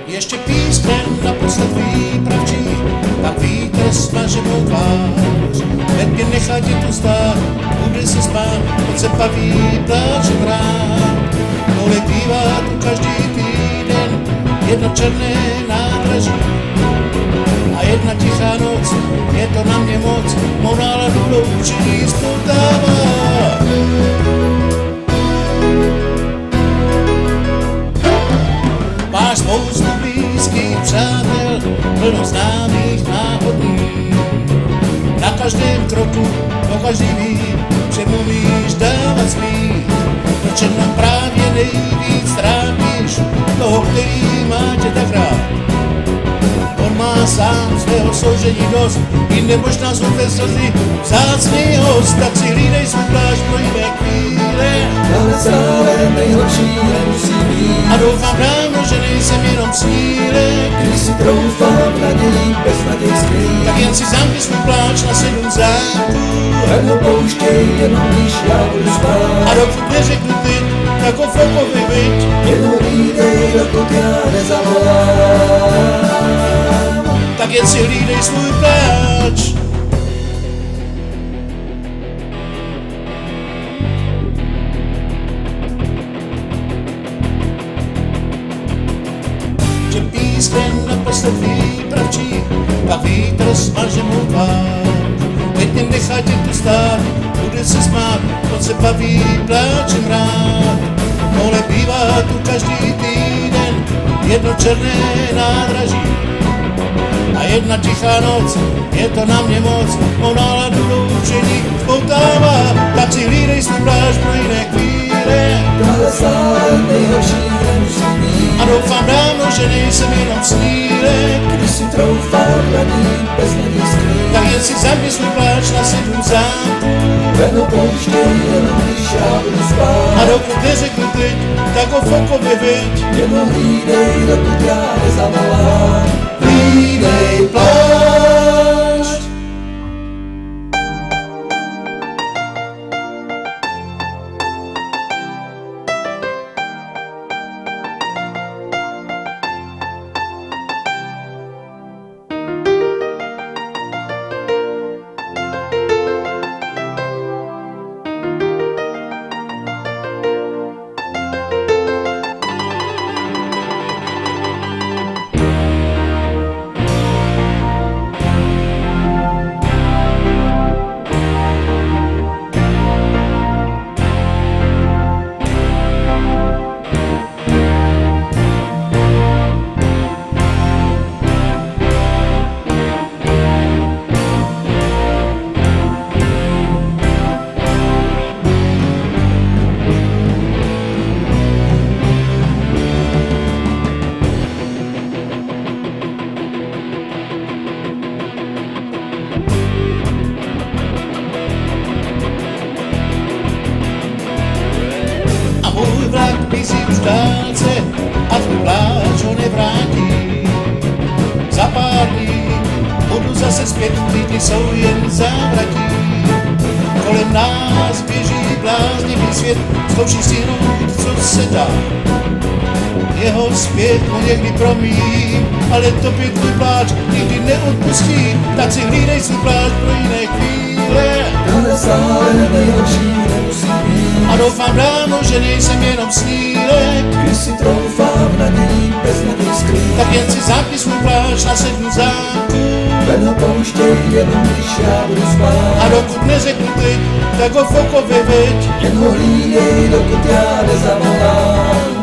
Ještě písmen naposled výpravčí, pak vítr smaže mou tvář. Hned mě nechá tě tu stát, bude se spát, pod se baví, pláčem rád. Tohle bývá tu každý týden, jedno černé nádraží a jedna tichá noc, je to na mě moc, mou náladu loučení spoutává. Máš spoustu blízkých přátel, plno známých náhodných. Na každém kroku, po každý ví, čemu umíš dávat smích. Proč jenom právě nejvíc trápíš toho, který má tě tak rád. On má sám svého soužení dost, jinde možná jsou té slzy vzácný host, tak si hlídej svůj plášť pro jiné chvíle. Ale stále nejhorší nemusí být. A doufám dávno, že nejsem jenom snílek. Když si troufám nadějí bez naděj skrýt, Tak jen si zamkni svůj pláč na 7 zámků. tak ho pouštěj jenom když já budu spát. A dokud neřeknu ty, tak ho fokovi viď. Jenom hlídej, dokud já nezavolám. Tak jen si hlídej svůj pláč. Že písken naposled výpravčí, pak vítr smaže mou tvář. Teď mě nechá tě tu stát, bude se smát, on se baví, pláčem rád. Tohle bývá tu každý týden, jedno černé nádraží a jedna tichá noc, je to na mě moc, mou náladu loučení spoutává. Tak si hlídej svůj plášť pro jiné chvíle. Ale stále nejhorší nemusí být. A doufám dávno, že nejsem jenom snílek. Když si troufám nadějí bez naděj skrýt, Tak jen si zamkni svůj pláč na 7 zámků. tak ho pouštěj jenom když já budu A spát. dokud neřeknu teď, tak ho fokově viď. Jenom hlídej, dokud já nezavolám. Hlídej plášť. Můj vlak mizí už v dálce a tvůj pláč ho nevrátí. Za pár dní budu zase zpět, ty dny jsou jen závratí. Kolem nás běží bláznivý svět, zkouší stihnout, co se dá. Jeho zpět mu někdy promíjím, ale tobě tvůj pláč nikdy neodpustí. Tak si hlídej svůj pláč pro jiné chvíle. Ale stále nejhorší nemusí být. A doufám dávno, že nejsem jenom snílek. Když si troufám nadějí bez naděj skrýt, Tak jen si zamkni svůj pláč na 7 zámků. tak ho pouštěj jenom když já budu spát. A dokud neřeknu teď, tak ho fokově viď. Jen ho hlídej, dokud já nezavolám.